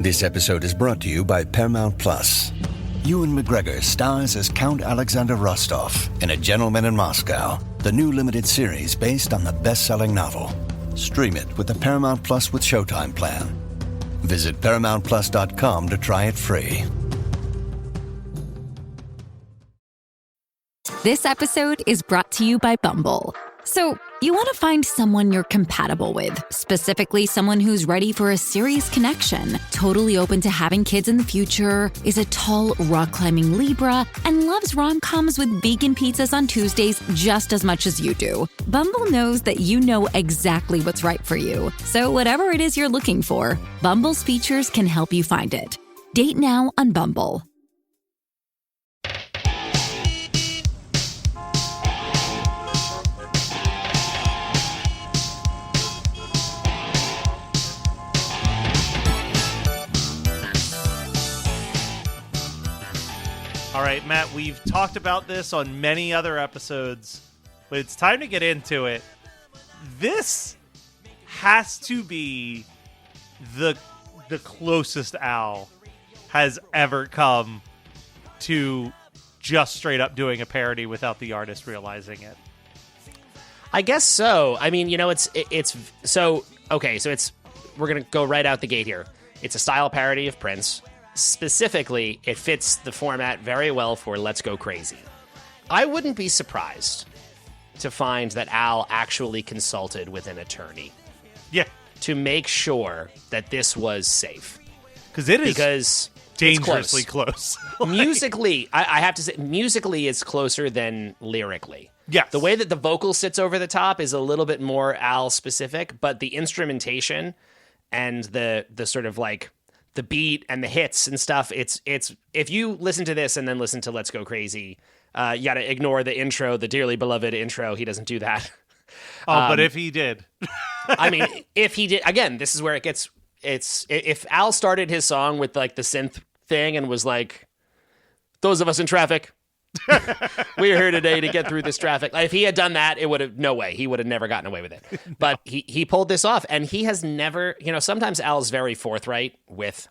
This episode is brought to you by Paramount Plus. Ewan McGregor stars as Count Alexander Rostov in A Gentleman in Moscow, the new limited series based on the best-selling novel. Stream it with the Paramount Plus with Showtime plan. Visit ParamountPlus.com to try it free. This episode is brought to you by Bumble. So, you want to find someone you're compatible with, specifically someone who's ready for a serious connection, totally open to having kids in the future, is a tall, rock-climbing Libra, and loves rom-coms with vegan pizzas on Tuesdays just as much as you do. Bumble knows that you know exactly what's right for you. So whatever it is you're looking for, Bumble's features can help you find it. Date now on Bumble. All right, Matt, we've talked about this on many other episodes, but it's time to get into it. This has to be the closest Al has ever come to just straight up doing a parody without the artist realizing it. I guess so. I mean, we're going to go right out the gate here. It's a style parody of Prince. Specifically, it fits the format very well for Let's Go Crazy. I wouldn't be surprised to find that Al actually consulted with an attorney. Yeah. To make sure that this was safe. Because dangerously close. Musically, I have to say, musically it's closer than lyrically. Yes. The way that the vocal sits over the top is a little bit more Al specific, but the instrumentation and the sort of like the beat and the hits and stuff, it's if you listen to this and then listen to Let's Go Crazy, you got to ignore the intro, the dearly beloved intro. He doesn't do that. But if he did. I mean, if he did, again, this is where it gets, if Al started his song with like the synth thing and was like, those of us in traffic, we're here today to get through this traffic. Like, if he had done that, it would have, no way, he would have never gotten away with it. But he pulled this off, and he has never, sometimes Al's very forthright with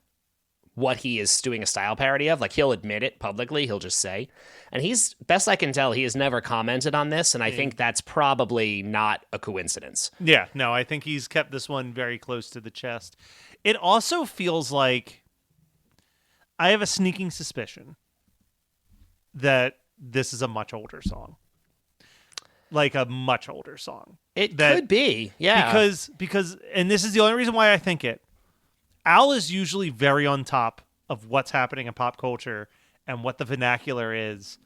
what he is doing a style parody of. Like, he'll admit it publicly, he'll just say. And he's, best I can tell, he has never commented on this, and I think that's probably not a coincidence. Yeah, no, I think he's kept this one very close to the chest. It also feels like, I have a sneaking suspicion that this is a much older song. Like a much older song. It could be, yeah. Because, and this is the only reason why I think it, Al is usually very on top of what's happening in pop culture and what the vernacular is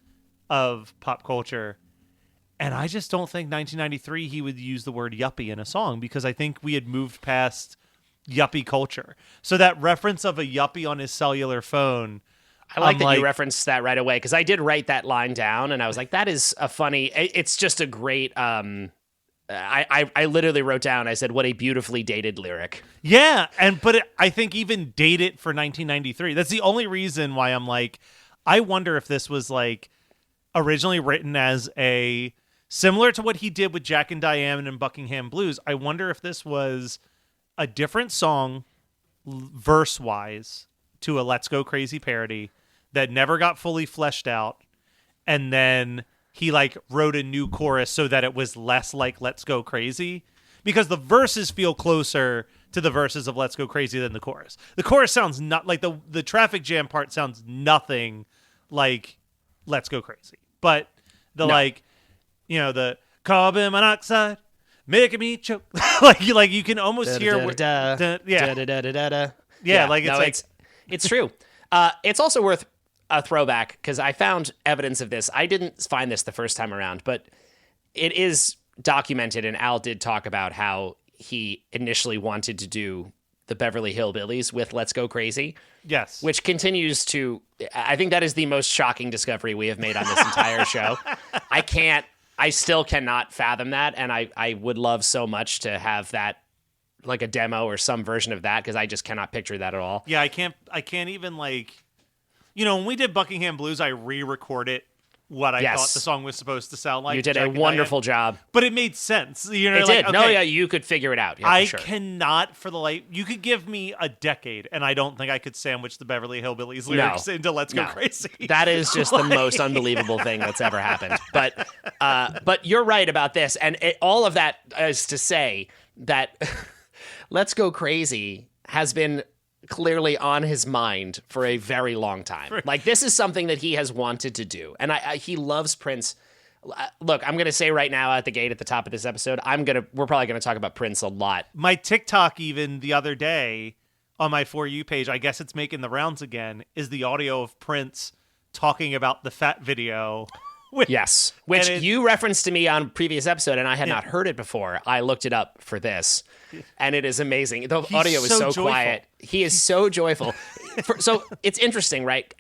of pop culture. And I just don't think 1993 he would use the word yuppie in a song, because I think we had moved past yuppie culture. So that reference of a yuppie on his cellular phone, I like that you referenced that right away, because I did write that line down, and I was like, that is a funny, it's just a great, I literally wrote down, I said, what a beautifully dated lyric. Yeah, but I think even date it for 1993. That's the only reason why I'm like, I wonder if this was like originally written as a, similar to what he did with Jack and Diane and Buckingham Blues, I wonder if this was a different song verse-wise to a Let's Go Crazy parody that never got fully fleshed out, and then he like wrote a new chorus so that it was less like Let's Go Crazy, because the verses feel closer to the verses of Let's Go Crazy than the chorus. The chorus sounds not like the traffic jam part sounds nothing like Let's Go Crazy, but the carbon monoxide making me choke, like you can almost hear it's true. It's also worth a throwback, because I found evidence of this. I didn't find this the first time around, but it is documented, and Al did talk about how he initially wanted to do the Beverly Hillbillies with Let's Go Crazy. Yes. Which continues to, I think that is the most shocking discovery we have made on this entire show. I still cannot fathom that, and I would love so much to have that, like a demo or some version of that, because I just cannot picture that at all. Yeah, I can't even, like, when we did Buckingham Blues, I re-record it what I Yes. thought the song was supposed to sound like. You did Jack a and wonderful job. But it made sense. You know, It like, did. No, okay, yeah, you could figure it out. Yeah, I for sure. cannot for the life. You could give me a decade, and I don't think I could sandwich the Beverly Hillbillies lyrics into "Let's Go No. Crazy." That is just the most unbelievable thing that's ever happened. But you're right about this, and all of that is to say that "Let's Go Crazy" has been clearly on his mind for a very long time. Like, this is something that he has wanted to do, and he loves Prince. Look, I'm going to say right now at the gate at the top of this episode, we're probably going to talk about Prince a lot. My TikTok, even the other day on my For You page, I guess it's making the rounds again, is the audio of Prince talking about the Fat video. Yes, which you referenced to me on a previous episode, and I had not heard it before. I looked it up for this, and it is amazing. The audio is so quiet. He is so joyful. So it's interesting, right?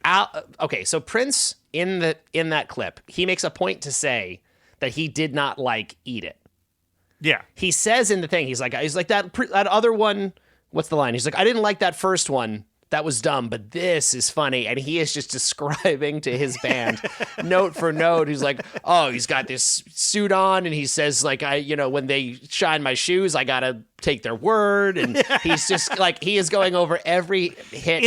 So Prince in that clip, he makes a point to say that he did not like "Eat It." Yeah, He says in the thing, he's like that other one. What's the line? He's like, I didn't like that first one. That was dumb, but this is funny. And he is just describing to his band note for note. He's like, oh, he's got this suit on. And he says, like, when they shine my shoes, I got to take their word. And he's just like, he is going over every hit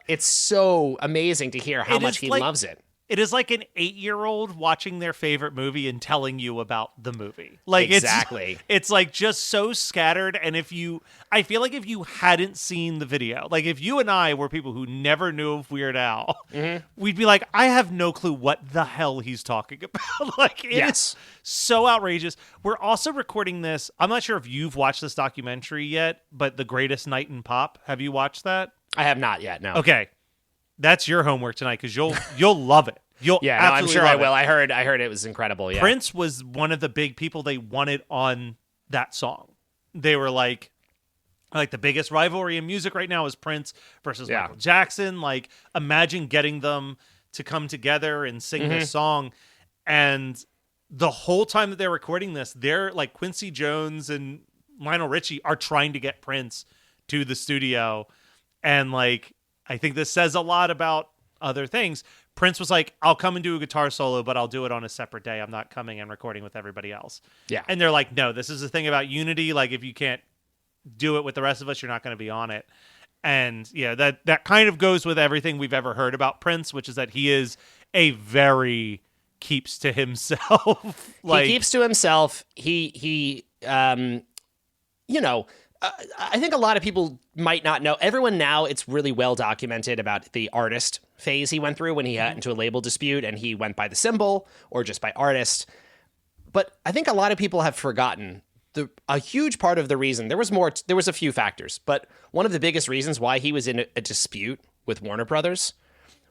it's so amazing to hear how much he loves it. It is like an 8-year-old watching their favorite movie and telling you about the movie. Like, exactly. It's like just so scattered. And I feel like if you hadn't seen the video, like if you and I were people who never knew of Weird Al, we'd be like, I have no clue what the hell he's talking about. Like, it's so outrageous. We're also recording this. I'm not sure if you've watched this documentary yet, but The Greatest Night in Pop. Have you watched that? I have not yet. No. Okay. That's your homework tonight, because you'll love it. I'm sure I will. I heard it was incredible. Yeah. Prince was one of the big people they wanted on that song. They were like the biggest rivalry in music right now is Prince versus Michael Jackson. Like, imagine getting them to come together and sing this song. And the whole time that they're recording this, they're like Quincy Jones and Lionel Richie are trying to get Prince to the studio. And like, I think this says a lot about other things. Prince was like, I'll come and do a guitar solo, but I'll do it on a separate day. I'm not coming and recording with everybody else. Yeah. And they're like, no, this is the thing about unity. Like, if you can't do it with the rest of us, you're not going to be on it. And yeah, that kind of goes with everything we've ever heard about Prince, which is that he is a very keeps to himself. He keeps to himself. I think a lot of people might not know. Everyone now, it's really well documented about the artist phase he went through when he got into a label dispute and he went by the symbol or just by artist. But I think a lot of people have forgotten a huge part of the reason. There was a few factors, but one of the biggest reasons why he was in a dispute with Warner Brothers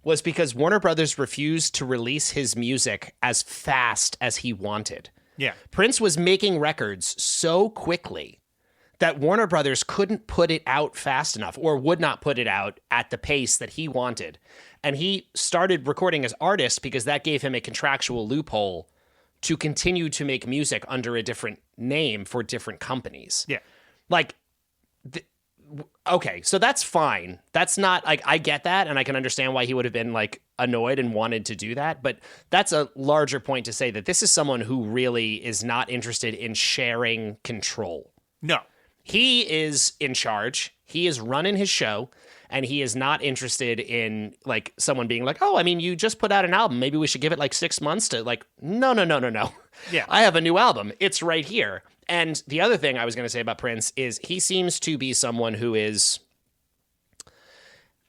was because Warner Brothers refused to release his music as fast as he wanted. Yeah. Prince was making records so quickly that Warner Brothers couldn't put it out fast enough or would not put it out at the pace that he wanted. And he started recording as artist because that gave him a contractual loophole to continue to make music under a different name for different companies. Yeah. Like, okay, so that's fine. That's not, like, I get that, and I can understand why he would have been, like, annoyed and wanted to do that, but that's a larger point to say that this is someone who really is not interested in sharing control. No. He is in charge. He is running his show, and he is not interested in, like, someone being like, oh, I mean, you just put out an album. Maybe we should give it, like, 6 months to, like, no. Yeah. I have a new album. It's right here. And the other thing I was going to say about Prince is he seems to be someone who is,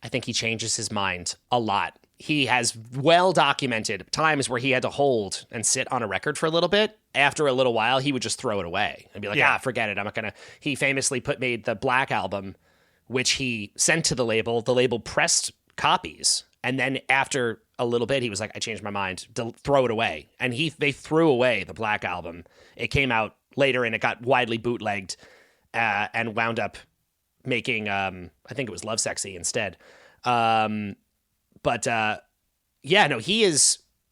I think he changes his mind a lot. He has well documented times where he had to hold and sit on a record for a little bit. After a little while, he would just throw it away and be like, forget it. I'm not going to. He famously made the Black Album, which he sent to the label. The label pressed copies. And then after a little bit, he was like, I changed my mind. Throw it away. And they threw away the Black Album. It came out later and it got widely bootlegged and wound up making, I think it was Lovesexy instead.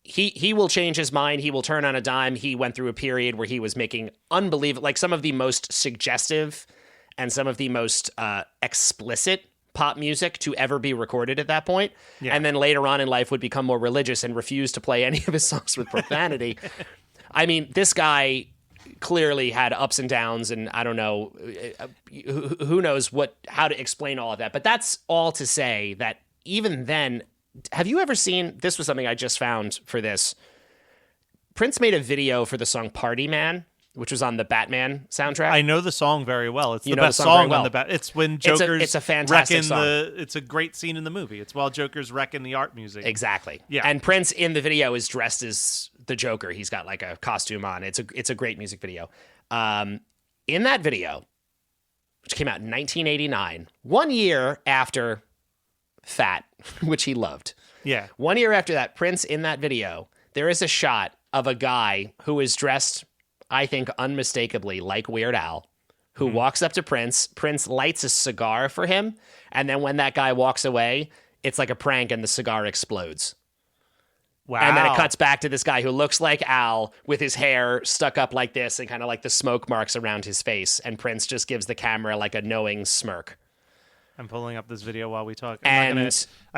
He will change his mind. He will turn on a dime. He went through a period where he was making unbelievable, like some of the most suggestive and some of the most explicit pop music to ever be recorded at that point. Yeah. And then later on in life would become more religious and refuse to play any of his songs with profanity. I mean, this guy clearly had ups and downs, and I don't know, who knows how to explain all of that. But that's all to say that even then, have you ever seen, this was something I just found for this, Prince made a video for the song Party Man, which was on the Batman soundtrack. I know the song very well. It's You the know best the song very song well. on the Bat. It's when Joker's it's a fantastic wrecking song. It's a great scene in the movie. It's while Joker's wrecking the art music. Exactly. Yeah. And Prince in the video is dressed as the Joker. He's got like a costume on. It's a great music video. In that video, which came out in 1989, 1 year after Fat, which he loved. Yeah. 1 year after that, Prince in that video, there is a shot of a guy who is dressed, I think, unmistakably like Weird Al, who walks up to Prince. Prince lights a cigar for him. And then when that guy walks away, it's like a prank and the cigar explodes. Wow. And then it cuts back to this guy who looks like Al with his hair stuck up like this and kind of like the smoke marks around his face. And Prince just gives the camera like a knowing smirk. I'm pulling up this video while we talk. I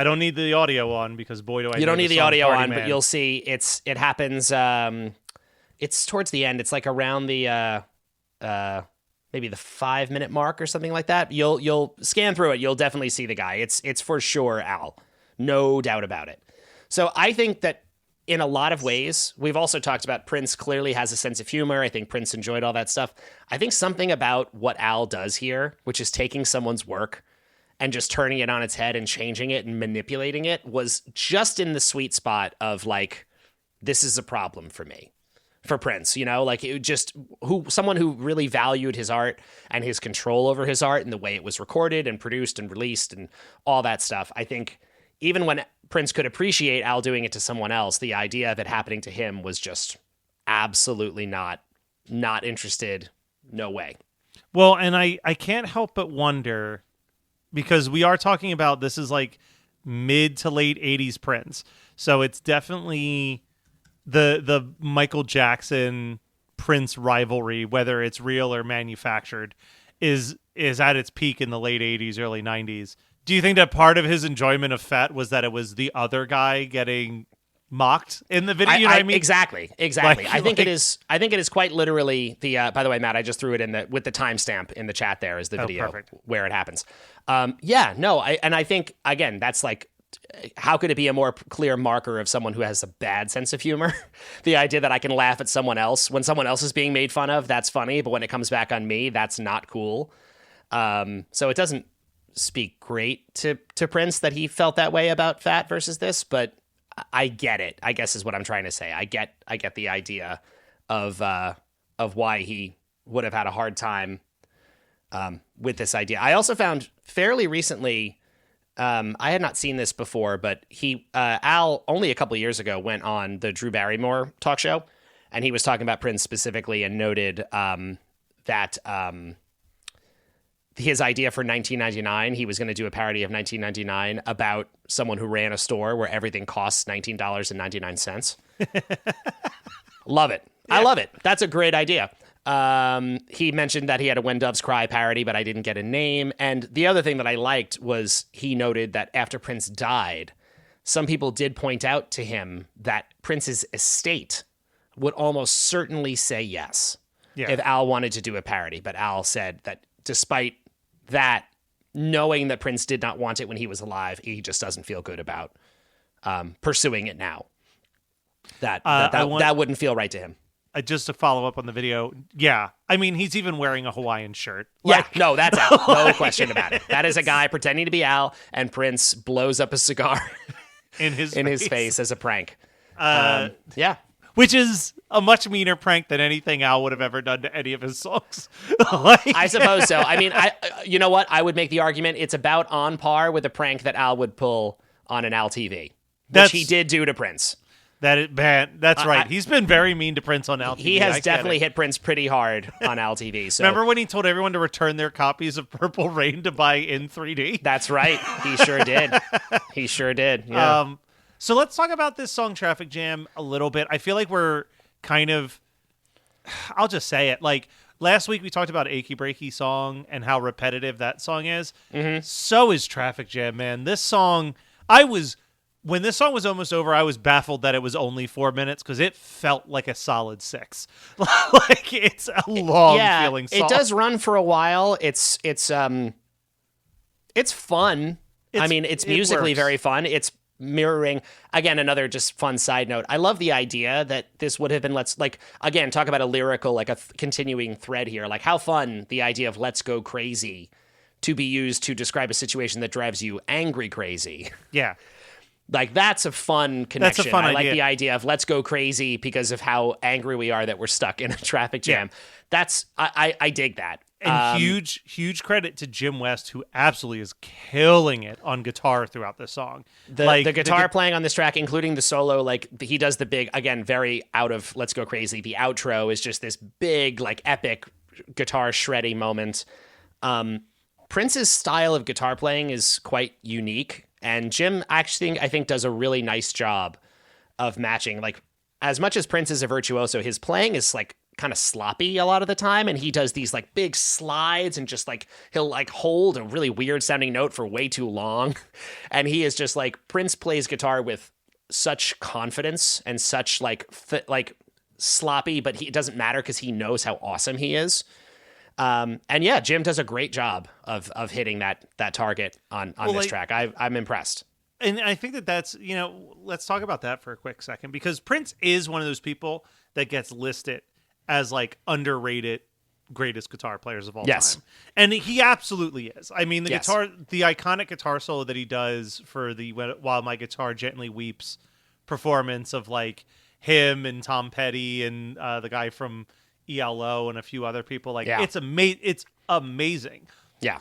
don't need the audio on because boy do I. You don't know need the song audio Party on, Man. but you'll see it happens. It's towards the end. It's like around the maybe the 5-minute mark or something like that. You'll scan through it. You'll definitely see the guy. It's for sure Al, no doubt about it. So I think that in a lot of ways, we've also talked about Prince clearly has a sense of humor. I think Prince enjoyed all that stuff. I think something about what Al does here, which is taking someone's work and just turning it on its head and changing it and manipulating it, was just in the sweet spot of like, this is a problem for me, for Prince, you know, like it just someone who really valued his art and his control over his art and the way it was recorded and produced and released and all that stuff. I think even when Prince could appreciate Al doing it to someone else, the idea of it happening to him was just absolutely not interested. No way. Well, and I can't help but wonder, because we are talking about this is like mid to late 80s Prince. So it's definitely the Michael Jackson Prince rivalry, whether it's real or manufactured, is at its peak in the late 80s, early 90s. Do you think that part of his enjoyment of Fat was that it was the other guy getting mocked in the video? You know what I mean? Exactly. Like- I think it is quite literally the. By the way, Matt, I just threw it in with the timestamp in the chat. There is the video perfect. where it happens. I think again that's like, how could it be a more clear marker of someone who has a bad sense of humor? The idea that I can laugh at someone else when someone else is being made fun of, that's funny, but when it comes back on me, that's not cool. So it doesn't speak great to Prince that he felt that way about Fat versus this, but I get it, I guess is what I'm trying to say. I get the idea of why he would have had a hard time with this idea. I also found fairly recently, I had not seen this before, but Al only a couple of years ago went on the Drew Barrymore talk show, and he was talking about Prince specifically and noted that his idea for 1999, he was going to do a parody of 1999 about someone who ran a store where everything costs $19.99. Love it. Yeah. I love it. That's a great idea. He mentioned that he had a When Doves Cry parody, but I didn't get a name. And the other thing that I liked was he noted that after Prince died, some people did point out to him that Prince's estate would almost certainly say yes if Al wanted to do a parody. But Al said that despite that, knowing that Prince did not want it when he was alive, he just doesn't feel good about pursuing it now. That wouldn't feel right to him. Just to follow up on the video, yeah. I mean, he's even wearing a Hawaiian shirt. No, that's Al. No question about it. That is a guy pretending to be Al, and Prince blows up a cigar in his face as a prank. Which is a much meaner prank than anything Al would have ever done to any of his songs. I suppose so. I mean, you know what? I would make the argument it's about on par with a prank that Al would pull on an Al TV, which he did do to Prince. That's right. He's been very mean to Prince on Al TV. He has definitely hit Prince pretty hard on Al TV. So. Remember when he told everyone to return their copies of Purple Rain to buy in 3D? That's right. He sure did. He sure did. Yeah. So let's talk about this song Traffic Jam a little bit. I feel like we're kind of, I'll just say it, like last week we talked about Achy Breaky Song and how repetitive that song is. Mm-hmm. So is Traffic Jam, man. This song, when this song was almost over, I was baffled that it was only 4 minutes because it felt like a solid 6. Like it's a long feeling song. It does run for a while. It's fun. It's musically very fun. It's mirroring, again, another just fun side note. I love the idea that this would have been again, talk about a lyrical, like a continuing thread here. Like how fun the idea of let's go crazy to be used to describe a situation that drives you angry crazy. Yeah. Like that's a fun connection. That's a fun I like idea. the idea of let's go crazy because of how angry we are that we're stuck in a traffic jam. Yeah. That's I dig that. And huge credit to Jim West, who absolutely is killing it on guitar throughout this song. The guitar playing on this track, including the solo, he does the big, again, very out of Let's Go Crazy. The outro is just this big, epic guitar shreddy moment. Prince's style of guitar playing is quite unique, and Jim actually, I think, does a really nice job of matching. As much as Prince is a virtuoso, his playing is kind of sloppy a lot of the time, and he does these big slides and just he'll hold a really weird sounding note for way too long. And he is just Prince plays guitar with such confidence and such sloppy, but it doesn't matter because he knows how awesome he is. And yeah, Jim does a great job of hitting that target on this track. I'm impressed. And I think that's, let's talk about that for a quick second, because Prince is one of those people that gets listed as underrated greatest guitar players of all time. And he absolutely is. I mean, the iconic guitar solo that he does for the While My Guitar Gently Weeps performance of him and Tom Petty and the guy from ELO and a few other people, it's amazing. Yeah.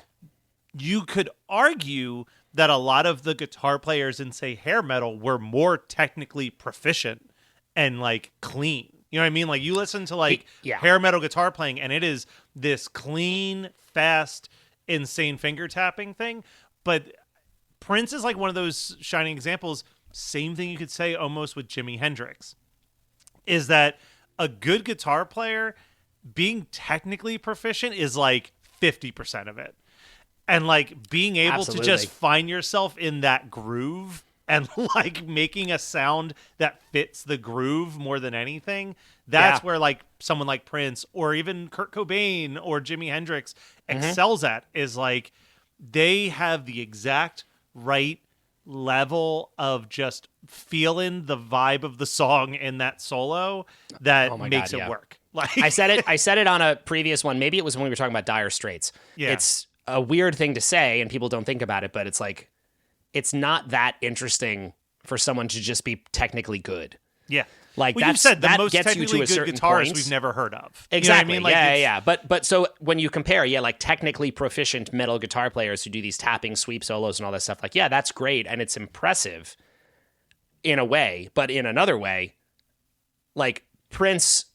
You could argue that a lot of the guitar players in, say, hair metal were more technically proficient and clean. You know what I mean? You listen to hair metal guitar playing, and it is this clean, fast, insane finger tapping thing. But Prince is one of those shining examples. Same thing you could say almost with Jimi Hendrix, is that a good guitar player being technically proficient is 50% of it. And being able to just find yourself in that groove and making a sound that fits the groove more than anything, that's where someone like Prince or even Kurt Cobain or Jimi Hendrix excels at, is they have the exact right level of just feeling the vibe of the song in that solo that makes it work. I said it on a previous one. Maybe it was when we were talking about Dire Straits. Yeah. It's a weird thing to say and people don't think about it, but it's it's not that interesting for someone to just be technically good. Yeah. You said the most technically good guitarists we've never heard of. Exactly. You know what I mean? Yeah. But so when you compare, technically proficient metal guitar players who do these tapping sweep solos and all that stuff, that's great and it's impressive in a way, but in another way, Prince,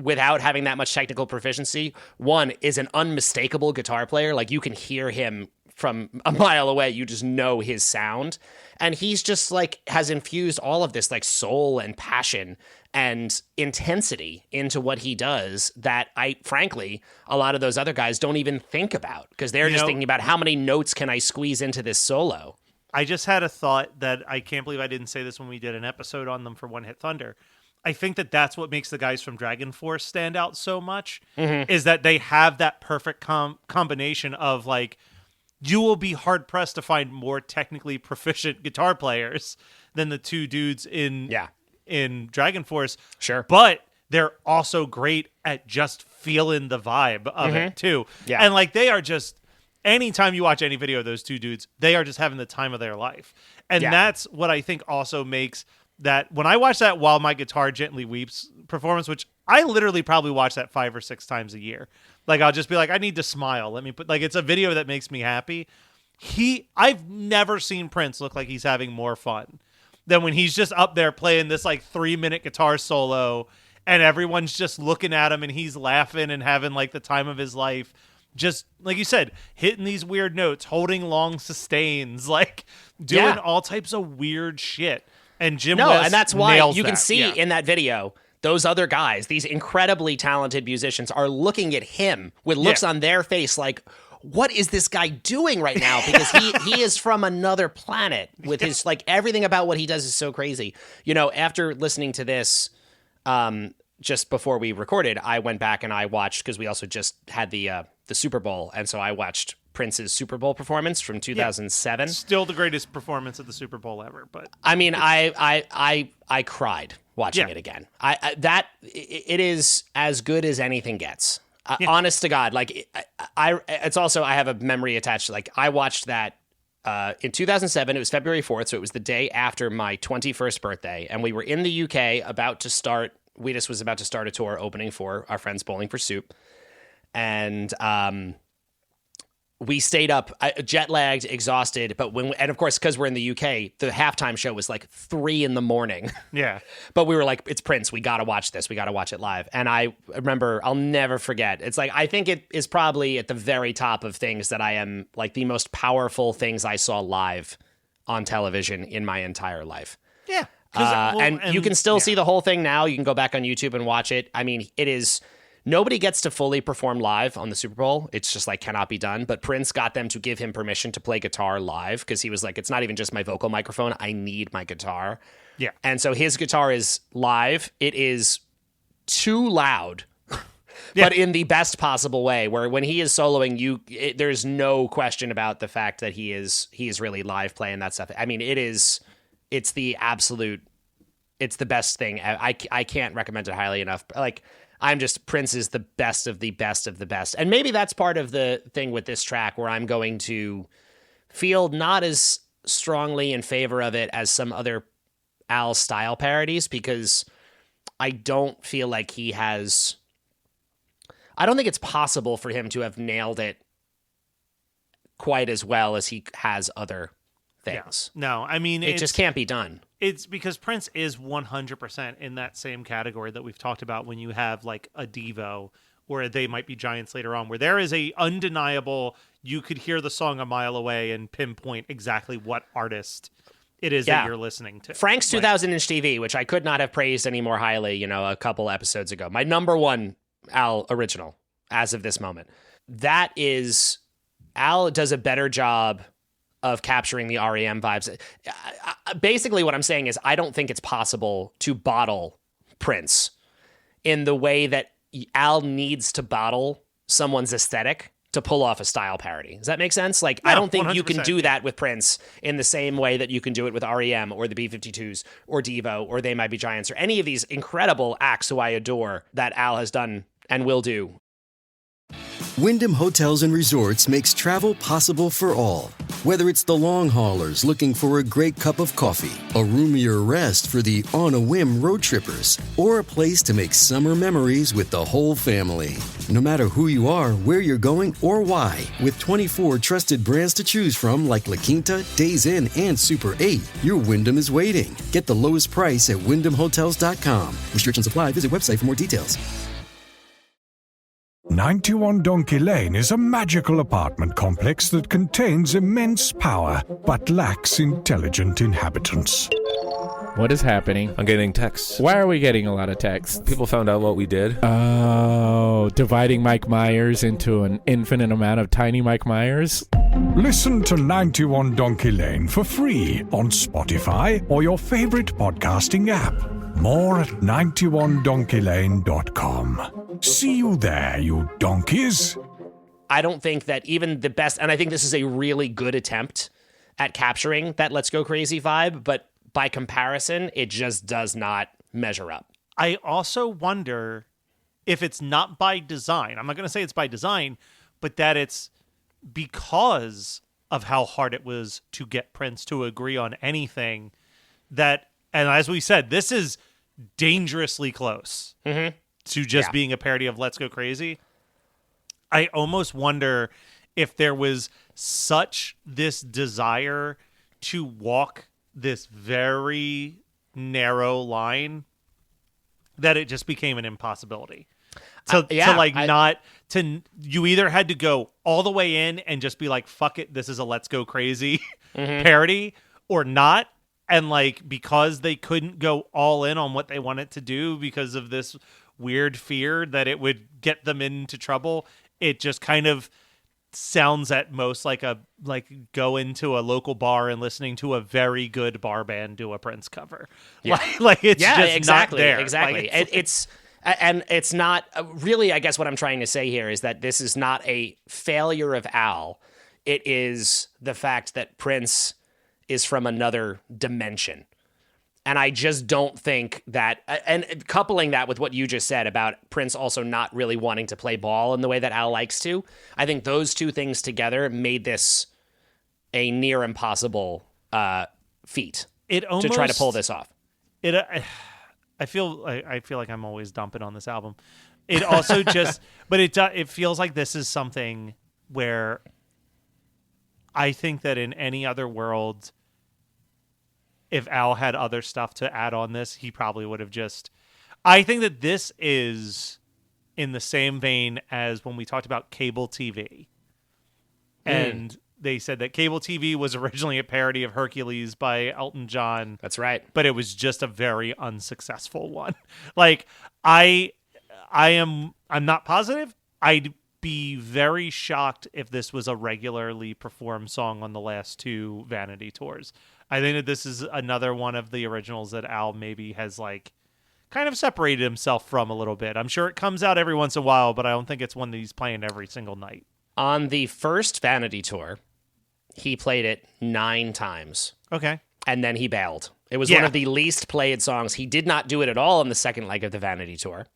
without having that much technical proficiency, one, is an unmistakable guitar player. You can hear him from a mile away. You just know his sound. And he's just has infused all of this soul and passion and intensity into what he does that frankly, a lot of those other guys don't even think about because they're just thinking about how many notes can I squeeze into this solo. I just had a thought that I can't believe I didn't say this when we did an episode on them for One Hit Thunder. I think that's what makes the guys from Dragon Force stand out so much, is that they have that perfect combination of you will be hard pressed to find more technically proficient guitar players than the two dudes in Dragon Force. Sure. But they're also great at just feeling the vibe of it too. Yeah. And they are just, anytime you watch any video of those two dudes, they are just having the time of their life. And that's what I think also makes that, when I watch that While My Guitar Gently Weeps performance, which I literally probably watch that 5 or 6 times a year. I'll just be I need to smile. Let me put, it's a video that makes me happy. I've never seen Prince look like he's having more fun than when he's just up there playing this 3-minute guitar solo and everyone's just looking at him and he's laughing and having the time of his life. Just like you said, hitting these weird notes, holding long sustains, doing all types of weird shit. And Jim West and that's why nails you can that. see in that video those other guys, these incredibly talented musicians, are looking at him with looks on their face like, what is this guy doing right now? Because he is from another planet with his, like, everything about what he does is so crazy. You know, after listening to this, just before we recorded, I went back and I watched, because we also just had the Super Bowl. And so I watched Prince's Super Bowl performance from 2007. Still the greatest performance at the Super Bowl ever. But I mean, I cried watching it again. It is as good as anything gets. Honest to God, like it's also, I have a memory attached. Like, I watched that in 2007. It was February 4th, so it was the day after my 21st birthday, and we were in the UK about to start. Wheatus was about to start a tour opening for our friends Bowling for Soup, and we stayed up, jet lagged, exhausted. But and of course, because we're in the UK, the halftime show was like 3 a.m. yeah, but we were like, it's Prince. We got to watch this. We got to watch it live. And I remember, I'll never forget. It's like, I think it is probably at the very top of things that I am, like, the most powerful things I saw live on television in my entire life. yeah. And you can still see the whole thing now. You can go back on YouTube and watch it. I mean, it is... Nobody gets to fully perform live on the Super Bowl. It's just like cannot be done. But Prince got them to give him permission to play guitar live, because he was like, it's not even just my vocal microphone. I need my guitar. Yeah. And so his guitar is live. It is too loud, but in the best possible way, where when he is soloing, there's no question about the fact that he is really live playing that stuff. I mean, it's the best thing. I can't recommend it highly enough. Like, Prince is the best of the best of the best. And maybe that's part of the thing with this track, where I'm going to feel not as strongly in favor of it as some other Al style parodies, because I don't feel like I don't think it's possible for him to have nailed it quite as well as he has other things. Yeah. No, I mean, it just can't be done. It's because Prince is 100% in that same category that we've talked about when you have like a Devo, where they might be giants later on, where there is a undeniable, you could hear the song a mile away and pinpoint exactly what artist it is that you're listening to. Frank's 2000-inch TV, which I could not have praised any more highly, a couple episodes ago. My number one Al original as of this moment. That is, Al does a better job of capturing the REM vibes. Basically, what I'm saying is, I don't think it's possible to bottle Prince in the way that Al needs to bottle someone's aesthetic to pull off a style parody. Does that make sense? Like, no, I don't think 100%. You can do that with Prince in the same way that you can do it with REM or the B-52s or Devo or They Might Be Giants or any of these incredible acts who I adore that Al has done and will do. Wyndham Hotels and Resorts makes travel possible for all. Whether it's the long haulers looking for a great cup of coffee, a roomier rest for the on-a-whim road trippers, or a place to make summer memories with the whole family. No matter who you are, where you're going, or why, with 24 trusted brands to choose from like La Quinta, Days Inn, and Super 8, your Wyndham is waiting. Get the lowest price at WyndhamHotels.com. Restrictions apply. Visit website for more details. 91 Donkey Lane is a magical apartment complex that contains immense power but lacks intelligent inhabitants. What is happening? I'm getting texts. Why are we getting a lot of texts? People found out what we did. Oh, dividing Mike Myers into an infinite amount of tiny Mike Myers? Listen to 91 Donkey Lane for free on Spotify or your favorite podcasting app. More at 91donkeylane.com. See you there, you donkeys. I don't think that even the best, and I think this is a really good attempt at capturing that Let's Go Crazy vibe, but by comparison, it just does not measure up. I also wonder if it's not by design. I'm not going to say it's by design, but that it's because of how hard it was to get Prince to agree on anything that, and as we said, this is dangerously close to just being a parody of Let's Go Crazy. I almost wonder if there was such this desire to walk this very narrow line that it just became an impossibility. You either had to go all the way in and just be like, fuck it, this is a Let's Go Crazy parody, or not. And like, because they couldn't go all in on what they wanted to do because of this weird fear that it would get them into trouble, it just kind of sounds at most like go into a local bar and listening to a very good bar band do a Prince cover. Yeah. Like it's Yeah, just exactly, not there. exactly. Like, It's not really, I guess what I'm trying to say here is that this is not a failure of Al. It is the fact that Prince is from another dimension. And I just don't think that, and coupling that with what you just said about Prince also not really wanting to play ball in the way that Al likes to, I think those two things together made this a near impossible feat to try to pull this off. I feel like I'm always dumping on this album. It also just, but it feels like this is something where I think that in any other world, if Al had other stuff to add on this, he probably would have just. I think that this is in the same vein as when we talked about cable TV. And they said that cable TV was originally a parody of Hercules by Elton John. That's right. But it was just a very unsuccessful one. Like, I'm not positive. I'd be very shocked if this was a regularly performed song on the last two Vanity tours. I think that this is another one of the originals that Al maybe has like kind of separated himself from a little bit. I'm sure it comes out every once in a while, but I don't think it's one that he's playing every single night. On the first Vanity tour, he played it 9 times. Okay. And then he bailed. It was one of the least played songs. He did not do it at all on the second leg of the Vanity tour.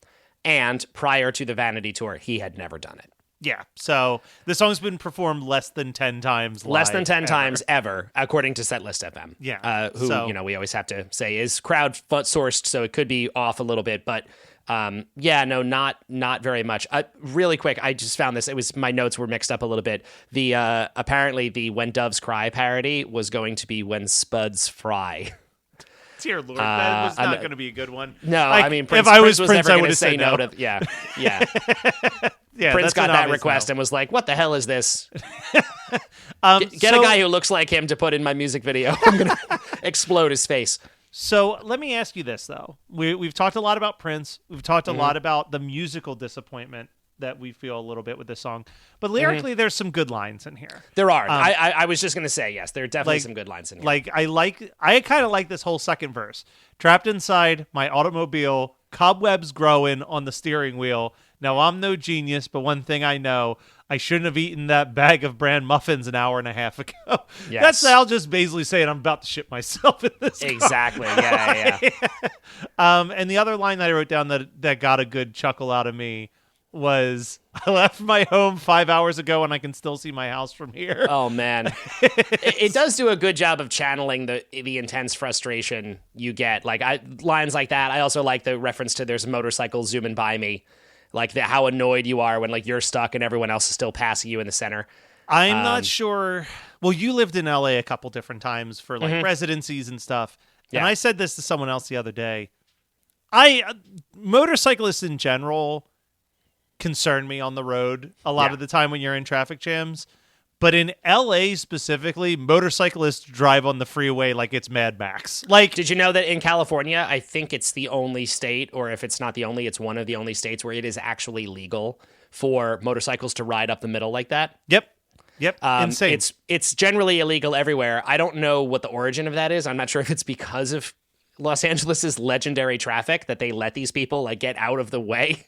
And prior to the Vanity tour, he had never done it. Yeah, so the song's been performed less than 10 times live. Less than 10 times ever, according to Setlist FM. Yeah. Who we always have to say is crowd-sourced, so it could be off a little bit. But, not very much. Really quick, I just found this. It was my notes were mixed up a little bit. The apparently, the When Doves Cry parody was going to be When Spuds Fry. Dear Lord, that was not going to be a good one. No, like, I mean, Prince, if I was Prince Prince, never I going would to have say said no no. to. Yeah. Yeah, Prince that's got an that obvious request no. and was like, "What the hell is this? Get a guy who looks like him to put in my music video. I'm gonna explode his face." So let me ask you this though: we've talked a lot about Prince. We've talked a lot about the musical disappointment that we feel a little bit with this song, but lyrically, there's some good lines in here. There are. I was just gonna say yes. There are definitely some good lines in here. Like I kind of like this whole second verse. Trapped inside my automobile, cobwebs growing on the steering wheel. Now, I'm no genius, but one thing I know, I shouldn't have eaten that bag of bran muffins an hour and a half ago. Yes. That's Al just basically saying I'm about to shit myself in this car. Exactly. Yeah. And the other line that I wrote down that got a good chuckle out of me was, I left my home 5 hours ago and I can still see my house from here. Oh, man. it does do a good job of channeling the intense frustration you get. Like lines like that. I also like the reference to there's a motorcycle zooming by me. Like how annoyed you are when like you're stuck and everyone else is still passing you in the center. I'm not sure. Well, you lived in LA a couple different times for like residencies and stuff. Yeah. And I said this to someone else the other day. Motorcyclists in general concern me on the road a lot of the time when you're in traffic jams. But in LA specifically, motorcyclists drive on the freeway like it's Mad Max. Like, did you know that in California, I think it's the only state, or if it's not the only, it's one of the only states where it is actually legal for motorcycles to ride up the middle like that? Yep. Insane. It's generally illegal everywhere. I don't know what the origin of that is. I'm not sure if it's because of Los Angeles's legendary traffic that they let these people like get out of the way.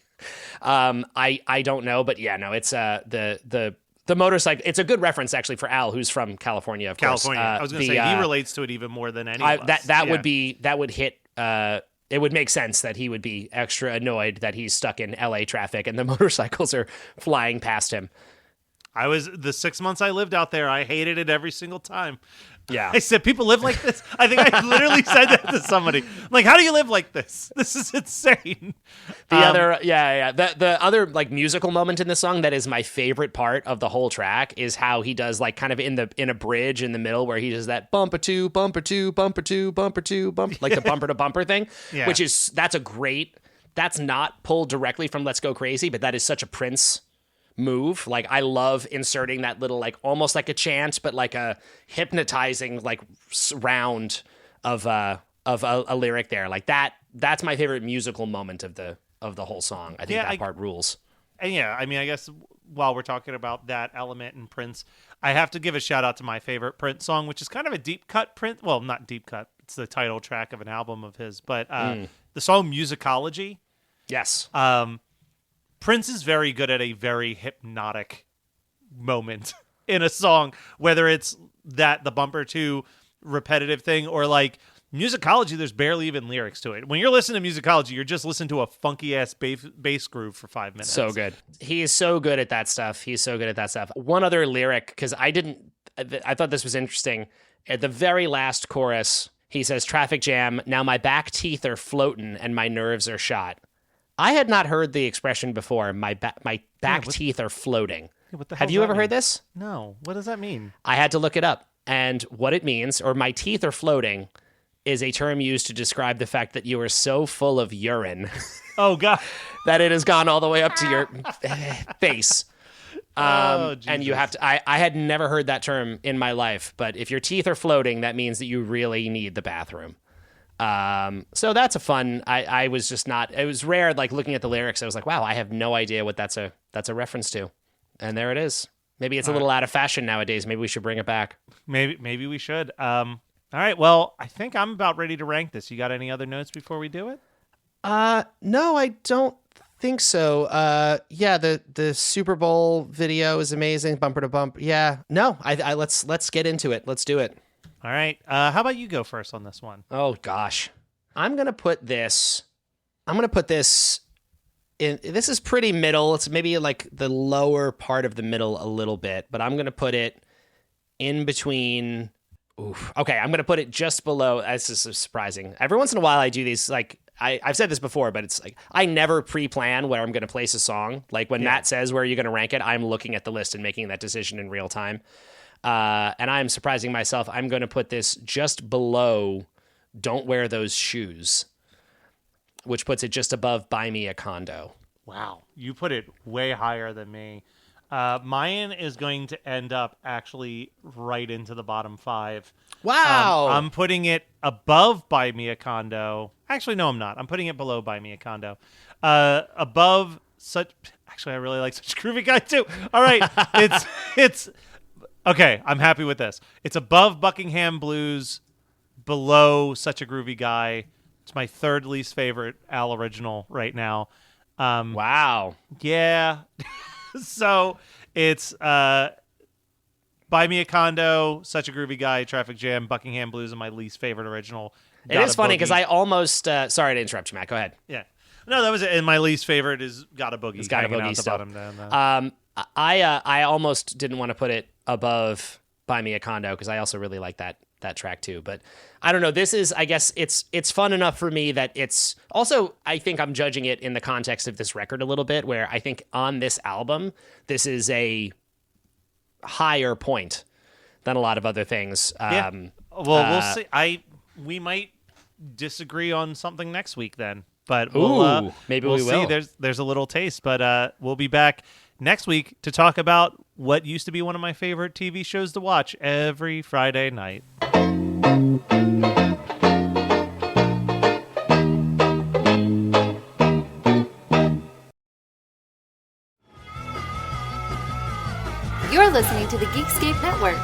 I don't know, but yeah, no, it's the motorcycle. It's a good reference actually for Al, who's from California. Of course. I was going to say he relates to it even more than any of us. That would hit. It would make sense that he would be extra annoyed that he's stuck in LA traffic and the motorcycles are flying past him. The 6 months I lived out there, I hated it every single time. Yeah. I said, people live like this. I think I literally said that to somebody. I'm like, how do you live like this? This is insane. The other like musical moment in the song that is my favorite part of the whole track is how he does like kind of in a bridge in the middle where he does that bumper two, bumper two, bumper two, bumper two, bumper, like the bumper to bumper thing, which is, that's not pulled directly from Let's Go Crazy, but that is such a Prince move. Like I love inserting that little like almost like a chant but like a hypnotizing like round a lyric there. Like that's my favorite musical moment of the whole song. I think that part rules. And yeah, I mean, I guess while we're talking about that element in Prince, I have to give a shout out to my favorite Prince song, which is kind of a deep cut Prince. Well, not deep cut. It's the title track of an album of his, but the song Musicology. Yes. Prince is very good at a very hypnotic moment in a song, whether it's the bumper to repetitive thing or like Musicology, there's barely even lyrics to it. When you're listening to Musicology, you're just listening to a funky ass bass groove for 5 minutes. So good. He is so good at that stuff. One other lyric, because I thought this was interesting. At the very last chorus, he says, "Traffic jam, now my back teeth are floating and my nerves are shot." I had not heard the expression before, my back teeth are floating. What the hell Have does you that ever mean? heard this? No. What does that mean? I had to look it up. And what it means, or my teeth are floating, is a term used to describe the fact that you are so full of urine Oh, God. that it has gone all the way up to your face. And you have to, I had never heard that term in my life, but if your teeth are floating, that means that you really need the bathroom. So that's a fun, I was just not, it was rare, like looking at the lyrics, I was like, wow, I have no idea what that's a reference to. And there it is. Maybe it's a little out of fashion nowadays. Maybe we should bring it back. Maybe we should. All right. Well, I think I'm about ready to rank this. You got any other notes before we do it? No, I don't think so. Yeah, the Super Bowl video is amazing, bumper to bumper. Yeah. No, I let's get into it. Let's do it. All right. How about you go first on this one? Oh gosh. I'm going to put this in, this is pretty middle. It's maybe like the lower part of the middle a little bit, but I'm going to put it in between. Oof. Okay, I'm going to put it just below. This is surprising. Every once in a while I do these, like, I've said this before, but it's like I never pre-plan where I'm going to place a song. Like when Matt says where you're going to rank it, I'm looking at the list and making that decision in real time. And I'm surprising myself. I'm going to put this just below Don't Wear Those Shoes, which puts it just above Buy Me a Condo. Wow. You put it way higher than me. Mine is going to end up actually right into the bottom 5. Wow. I'm putting it above Buy Me a Condo. Actually, no, I'm not. I'm putting it below Buy Me a Condo. Above such. Actually, I really like Such a Groovy Guy too. All right, it's okay. I'm happy with this. It's above Buckingham Blues, below Such a Groovy Guy. It's my third least favorite Al original right now. Wow. Yeah. So it's Buy Me a Condo, Such a Groovy Guy, Traffic Jam, Buckingham Blues, and my least favorite original. It is funny because I almost sorry to interrupt you, Matt. Go ahead. Yeah. No, that was it. And my least favorite is Got a Boogie. It's Got a Boogie still. Bottom. I almost didn't want to put it above Buy Me a Condo because I also really like that track too. But I don't know. This is, I guess it's fun enough for me that it's also, I think I'm judging it in the context of this record a little bit, where I think on this album, this is a higher point than a lot of other things. Yeah. Well, we'll see. We might disagree on something next week then, but maybe we'll we will. see. There's a little taste, but we'll be back next week to talk about what used to be one of my favorite TV shows to watch every Friday night. You're listening to the Geekscape Network.